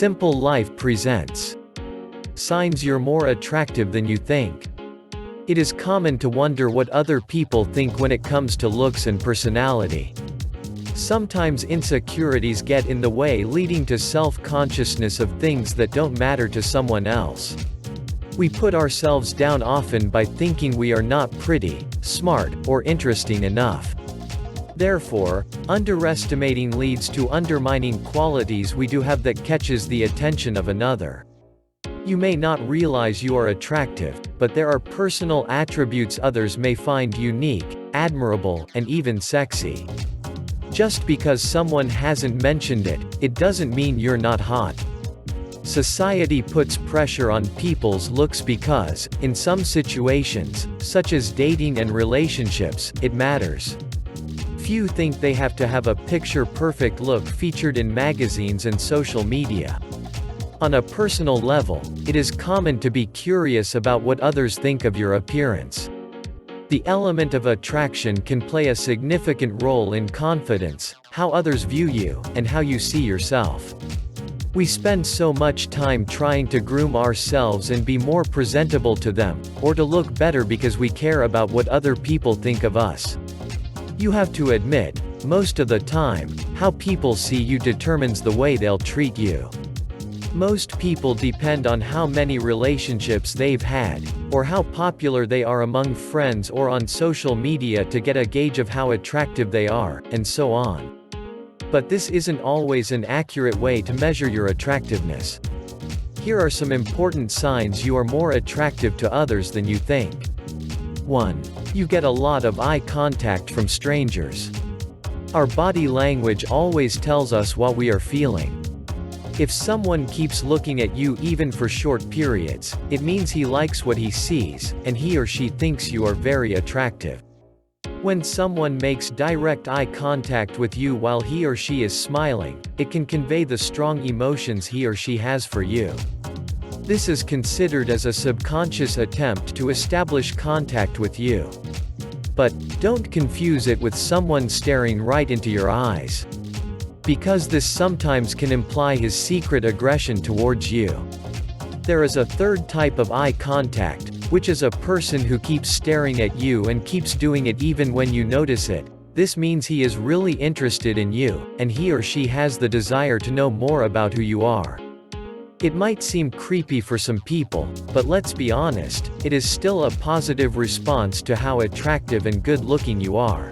Simple Life presents signs you're more attractive than you think. It is common to wonder what other people think when it comes to looks and personality. Sometimes insecurities get in the way, leading to self-consciousness of things that don't matter to someone else. We put ourselves down often by thinking we are not pretty, smart, or interesting enough. Therefore, underestimating leads to undermining qualities we do have that catches the attention of another. You may not realize you are attractive, but there are personal attributes others may find unique, admirable, and even sexy. Just because someone hasn't mentioned it, it doesn't mean you're not hot. Society puts pressure on people's looks because, in some situations, such as dating and relationships, it matters. Few think they have to have a picture-perfect look featured in magazines and social media. On a personal level, it is common to be curious about what others think of your appearance. The element of attraction can play a significant role in confidence, how others view you, and how you see yourself. We spend so much time trying to groom ourselves and be more presentable to them, or to look better because we care about what other people think of us. You have to admit, most of the time, how people see you determines the way they'll treat you. Most people depend on how many relationships they've had, or how popular they are among friends or on social media to get a gauge of how attractive they are, and so on. But this isn't always an accurate way to measure your attractiveness. Here are some important signs you are more attractive to others than you think. 1. You get a lot of eye contact from strangers. Our body language always tells us what we are feeling. If someone keeps looking at you even for short periods, it means he likes what he sees, and he or she thinks you are very attractive. When someone makes direct eye contact with you while he or she is smiling, it can convey the strong emotions he or she has for you. This is considered as a subconscious attempt to establish contact with you. But, don't confuse it with someone staring right into your eyes. Because this sometimes can imply his secret aggression towards you. There is a third type of eye contact, which is a person who keeps staring at you and keeps doing it even when you notice it. This means he is really interested in you, and he or she has the desire to know more about who you are. It might seem creepy for some people, but let's be honest, it is still a positive response to how attractive and good-looking you are.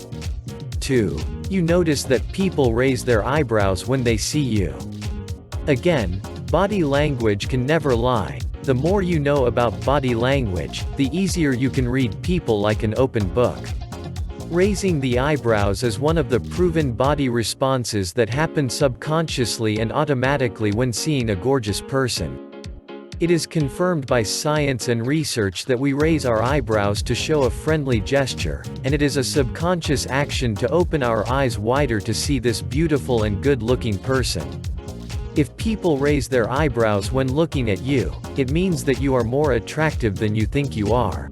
2. You notice that people raise their eyebrows when they see you. Again, body language can never lie. The more you know about body language, the easier you can read people like an open book. Raising the eyebrows is one of the proven body responses that happen subconsciously and automatically when seeing a gorgeous person. It is confirmed by science and research that we raise our eyebrows to show a friendly gesture, and it is a subconscious action to open our eyes wider to see this beautiful and good-looking person. If people raise their eyebrows when looking at you, it means that you are more attractive than you think you are.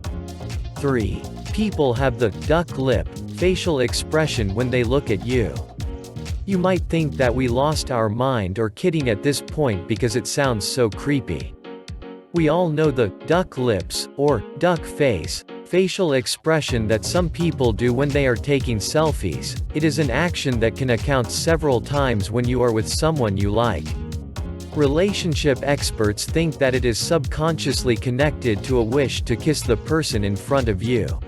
3. People have the duck lip facial expression when they look at you. You might think that we lost our mind or kidding at this point because it sounds so creepy. We all know the duck lips, or duck face, facial expression that some people do when they are taking selfies. It is an action that can account several times when you are with someone you like. Relationship experts think that it is subconsciously connected to a wish to kiss the person in front of you.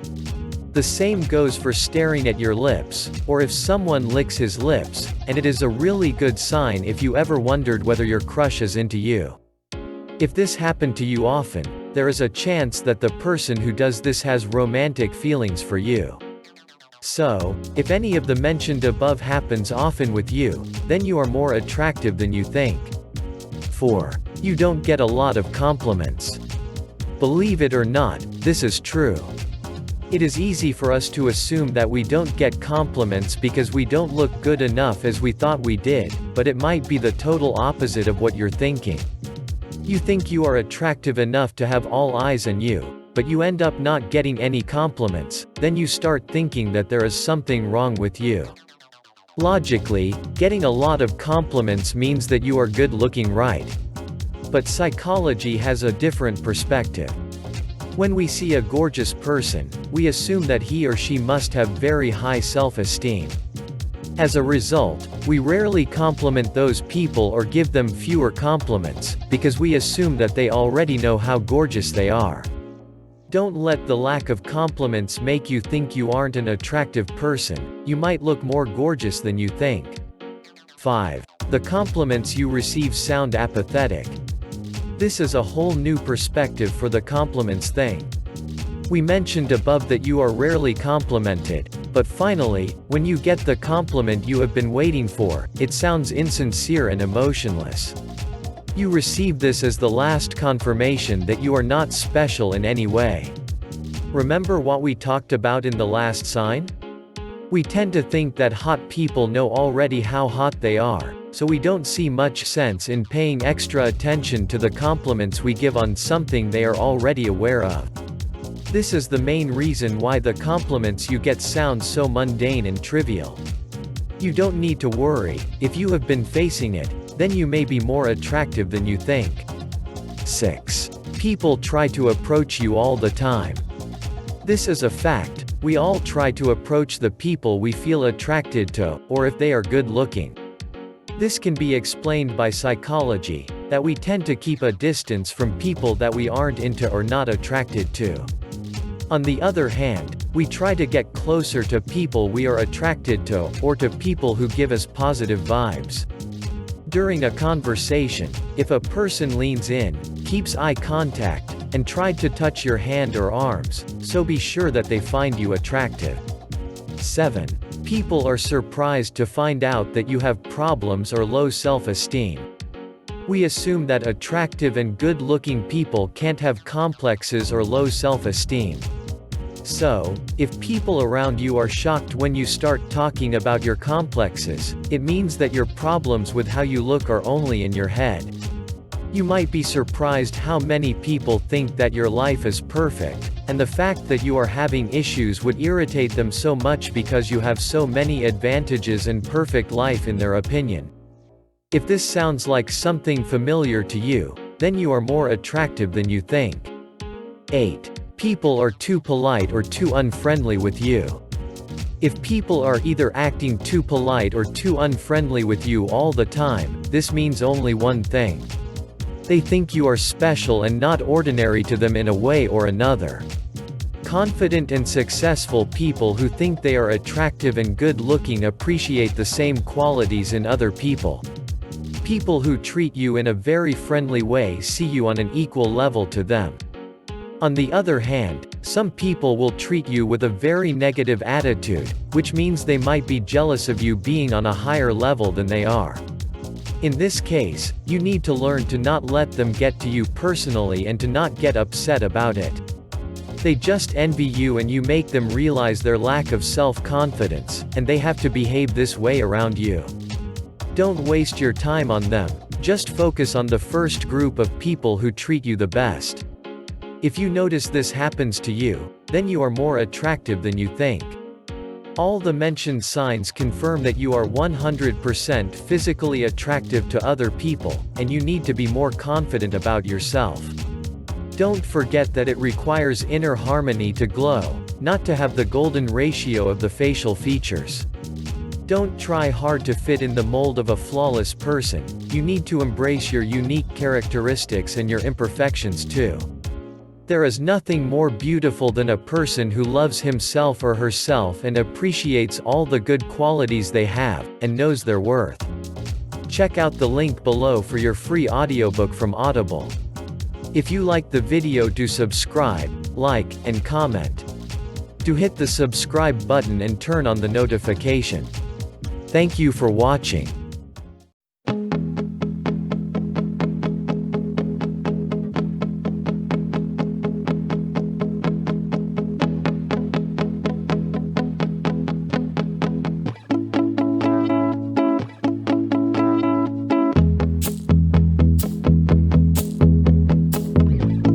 The same goes for staring at your lips, or if someone licks his lips, and it is a really good sign if you ever wondered whether your crush is into you. If this happened to you often, there is a chance that the person who does this has romantic feelings for you. So, if any of the mentioned above happens often with you, then you are more attractive than you think. 4. You don't get a lot of compliments. Believe it or not, this is true. It is easy for us to assume that we don't get compliments because we don't look good enough as we thought we did, but it might be the total opposite of what you're thinking. You think you are attractive enough to have all eyes on you, but you end up not getting any compliments, then you start thinking that there is something wrong with you. Logically, getting a lot of compliments means that you are good looking, right? But psychology has a different perspective. When we see a gorgeous person, we assume that he or she must have very high self-esteem. As a result, we rarely compliment those people or give them fewer compliments, because we assume that they already know how gorgeous they are. Don't let the lack of compliments make you think you aren't an attractive person. You might look more gorgeous than you think. 5. The compliments you receive sound apathetic. This is a whole new perspective for the compliments thing. We mentioned above that you are rarely complimented, but finally, when you get the compliment you have been waiting for, it sounds insincere and emotionless. You receive this as the last confirmation that you are not special in any way. Remember what we talked about in the last sign? We tend to think that hot people know already how hot they are, so we don't see much sense in paying extra attention to the compliments we give on something they are already aware of. This is the main reason why the compliments you get sound so mundane and trivial. You don't need to worry. If you have been facing it, then you may be more attractive than you think. 6. People try to approach you all the time. This is a fact. We all try to approach the people we feel attracted to, or if they are good looking. This can be explained by psychology, that we tend to keep a distance from people that we aren't into or not attracted to. On the other hand, we try to get closer to people we are attracted to, or to people who give us positive vibes. During a conversation, if a person leans in, keeps eye contact, and tried to touch your hand or arms, so be sure that they find you attractive. 7. People are surprised to find out that you have problems or low self-esteem. We assume that attractive and good-looking people can't have complexes or low self-esteem. So, if people around you are shocked when you start talking about your complexes, it means that your problems with how you look are only in your head. You might be surprised how many people think that your life is perfect, and the fact that you are having issues would irritate them so much because you have so many advantages and perfect life in their opinion. If this sounds like something familiar to you, then you are more attractive than you think. 8. People are too polite or too unfriendly with you. If people are either acting too polite or too unfriendly with you all the time, this means only one thing. They think you are special and not ordinary to them in a way or another. Confident and successful people who think they are attractive and good-looking appreciate the same qualities in other people. People who treat you in a very friendly way see you on an equal level to them. On the other hand, some people will treat you with a very negative attitude, which means they might be jealous of you being on a higher level than they are. In this case, you need to learn to not let them get to you personally and to not get upset about it. They just envy you and you make them realize their lack of self-confidence, and they have to behave this way around you. Don't waste your time on them, just focus on the first group of people who treat you the best. If you notice this happens to you, then you are more attractive than you think. All the mentioned signs confirm that you are 100% physically attractive to other people, and you need to be more confident about yourself. Don't forget that it requires inner harmony to glow, not to have the golden ratio of the facial features. Don't try hard to fit in the mold of a flawless person. You need to embrace your unique characteristics and your imperfections too. There is nothing more beautiful than a person who loves himself or herself and appreciates all the good qualities they have, and knows their worth. Check out the link below for your free audiobook from Audible. If you like the video, do subscribe, like, and comment. Do hit the subscribe button and turn on the notification. Thank you for watching.